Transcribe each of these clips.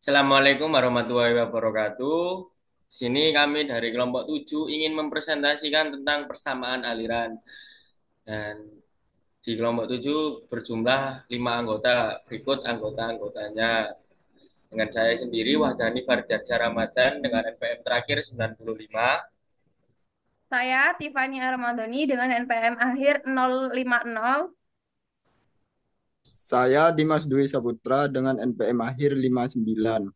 Assalamualaikum warahmatullahi wabarakatuh. Sini kami dari kelompok 7 ingin mempresentasikan tentang persamaan aliran. Dan di kelompok 7 berjumlah 5 anggota. Berikut anggota-anggotanya. Dengan saya sendiri, Wahdani Fardiansyah Ramadan dengan NPM terakhir 95. Saya Tiffany Armadoni dengan NPM akhir 050. Saya Dimas Dwi Saputra dengan NPM akhir 59.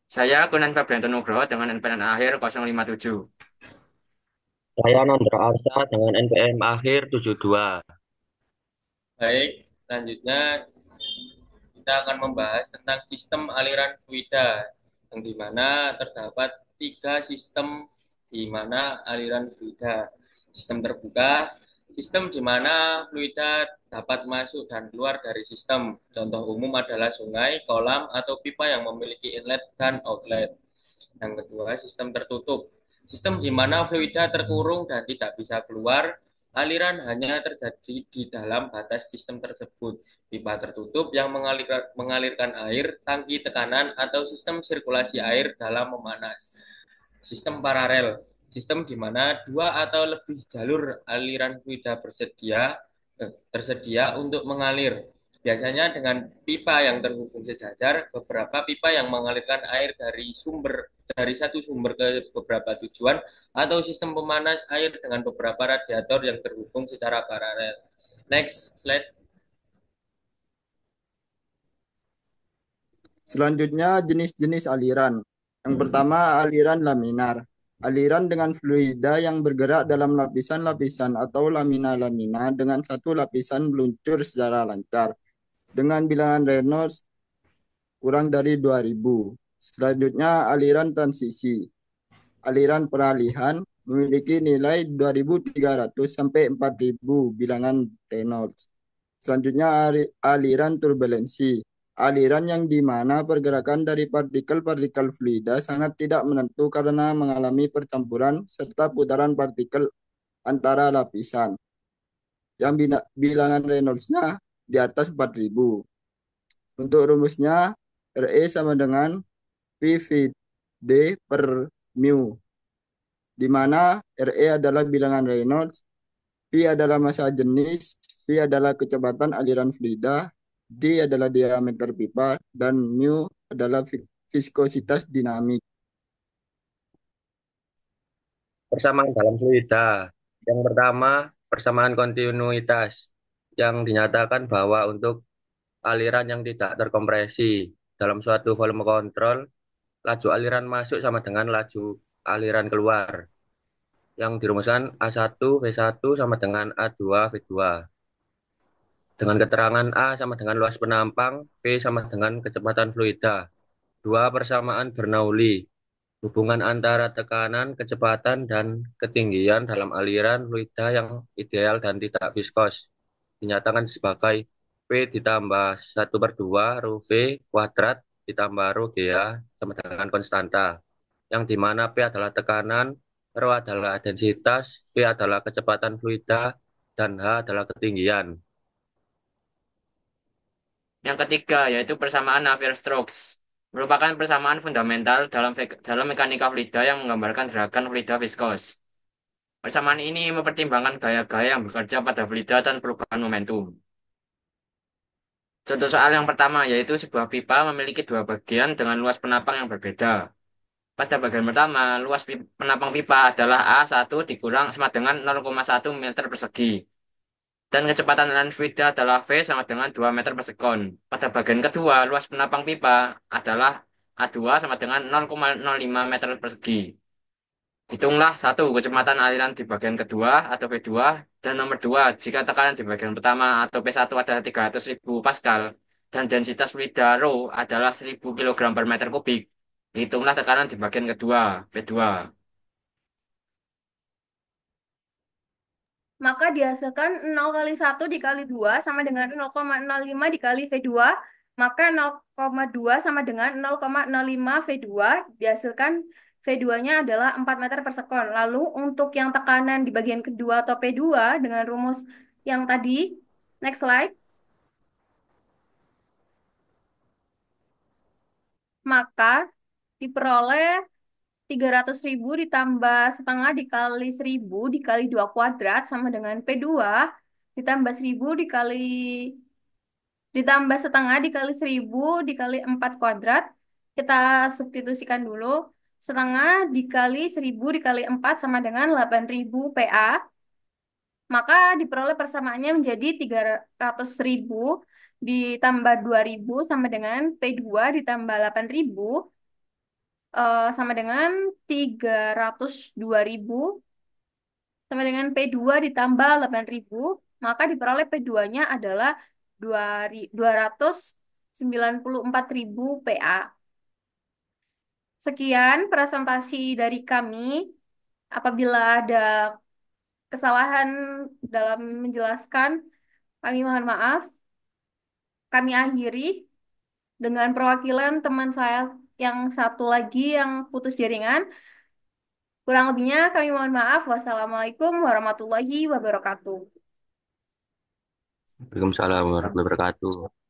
Saya Kunan Febrianto Nugroho dengan NPM akhir 057. Saya Nandra Arsa dengan NPM akhir 72. Baik, selanjutnya kita akan membahas tentang sistem aliran fluida, yang dimana terdapat tiga sistem di mana aliran fluida. Sistem terbuka, sistem di mana fluida dapat masuk dan keluar dari sistem. Contoh umum adalah sungai, kolam, atau pipa yang memiliki inlet dan outlet. Yang kedua, sistem tertutup. Sistem di mana fluida terkurung dan tidak bisa keluar, aliran hanya terjadi di dalam batas sistem tersebut. Pipa tertutup yang mengalirkan air, tangki tekanan, atau sistem sirkulasi air dalam memanas. Sistem paralel, sistem di mana dua atau lebih jalur aliran fluida tersedia untuk mengalir. Biasanya dengan pipa yang terhubung sejajar, beberapa pipa yang mengalirkan air dari satu sumber ke beberapa tujuan, atau sistem pemanas air dengan beberapa radiator yang terhubung secara paralel. Next slide. Selanjutnya jenis-jenis aliran. Yang pertama aliran laminar. Aliran dengan fluida yang bergerak dalam lapisan-lapisan atau lamina-lamina dengan satu lapisan meluncur secara lancar dengan bilangan Reynolds kurang dari 2000. Selanjutnya aliran transisi. Aliran peralihan memiliki nilai 2300 sampai 4000 bilangan Reynolds. Selanjutnya aliran turbulensi. Aliran yang di mana pergerakan dari partikel-partikel fluida sangat tidak menentu karena mengalami percampuran serta putaran partikel antara lapisan. Yang bilangan Reynolds-nya di atas 4000. Untuk rumusnya, Re sama dengan PVD per mu, di mana Re adalah bilangan Reynolds, P adalah massa jenis, V adalah kecepatan aliran fluida, D adalah diameter pipa, dan mu adalah viskositas dinamik. Persamaan dalam fluida. Yang pertama, persamaan kontinuitas yang dinyatakan bahwa untuk aliran yang tidak terkompresi dalam suatu volume kontrol, laju aliran masuk sama dengan laju aliran keluar yang dirumuskan A1 V1 sama dengan A2 V2. Dengan keterangan A sama dengan luas penampang, V sama dengan kecepatan fluida. Dua persamaan Bernoulli. Hubungan antara tekanan, kecepatan, dan ketinggian dalam aliran fluida yang ideal dan tidak viskos dinyatakan sebagai P ditambah 1/2 rho V kuadrat ditambah rho GA sama dengan konstanta, yang dimana P adalah tekanan, rho adalah densitas, V adalah kecepatan fluida, dan H adalah ketinggian. Yang ketiga yaitu persamaan Navier-Stokes. Merupakan persamaan fundamental dalam mekanika fluida yang menggambarkan gerakan fluida viskos. Persamaan ini mempertimbangkan gaya-gaya yang bekerja pada fluida dan perubahan momentum. Contoh soal yang pertama yaitu sebuah pipa memiliki dua bagian dengan luas penapang yang berbeda. Pada bagian pertama, luas penapang pipa adalah A1 dikurang sama dengan 0,1 meter persegi. Dan kecepatan aliran fluida adalah V sama dengan 2 meter per sekon. Pada bagian kedua, luas penapang pipa adalah A2 sama dengan 0,05 meter persegi. Hitunglah satu kecepatan aliran di bagian kedua atau V2 dan nomor dua jika tekanan di bagian pertama atau P1 adalah 300.000 Pascal dan densitas fluida rho adalah 1000 kg per meter kubik. Hitunglah tekanan di bagian kedua, P2. Maka dihasilkan 0 kali 1 dikali 2 sama dengan 0,05 dikali V2. Maka 0,2 sama dengan 0,05 V2. Dihasilkan V2-nya adalah 4 meter per sekon. Lalu untuk yang tekanan di bagian kedua atau P2 dengan rumus yang tadi, next slide. maka diperoleh 300.000 ditambah setengah dikali 1.000 dikali 2 kuadrat sama dengan P2 ditambah 1.000 ditambah setengah dikali 1.000 dikali 4 kuadrat. Kita substitusikan dulu. Setengah dikali 1.000 dikali 4 sama dengan 8.000 PA. Maka diperoleh persamaannya menjadi 300.000 ditambah 2.000 sama dengan P2 ditambah 8.000 sama dengan 302.000 sama dengan P2 ditambah 8.000, maka diperoleh P2-nya adalah 294.000 PA. Sekian presentasi dari kami. Apabila ada kesalahan dalam menjelaskan, kami mohon maaf. Kami akhiri dengan perwakilan teman saya yang satu lagi yang putus jaringan. Kurang lebihnya kami mohon maaf. Wassalamualaikum warahmatullahi wabarakatuh. Waalaikumsalam warahmatullahi wabarakatuh.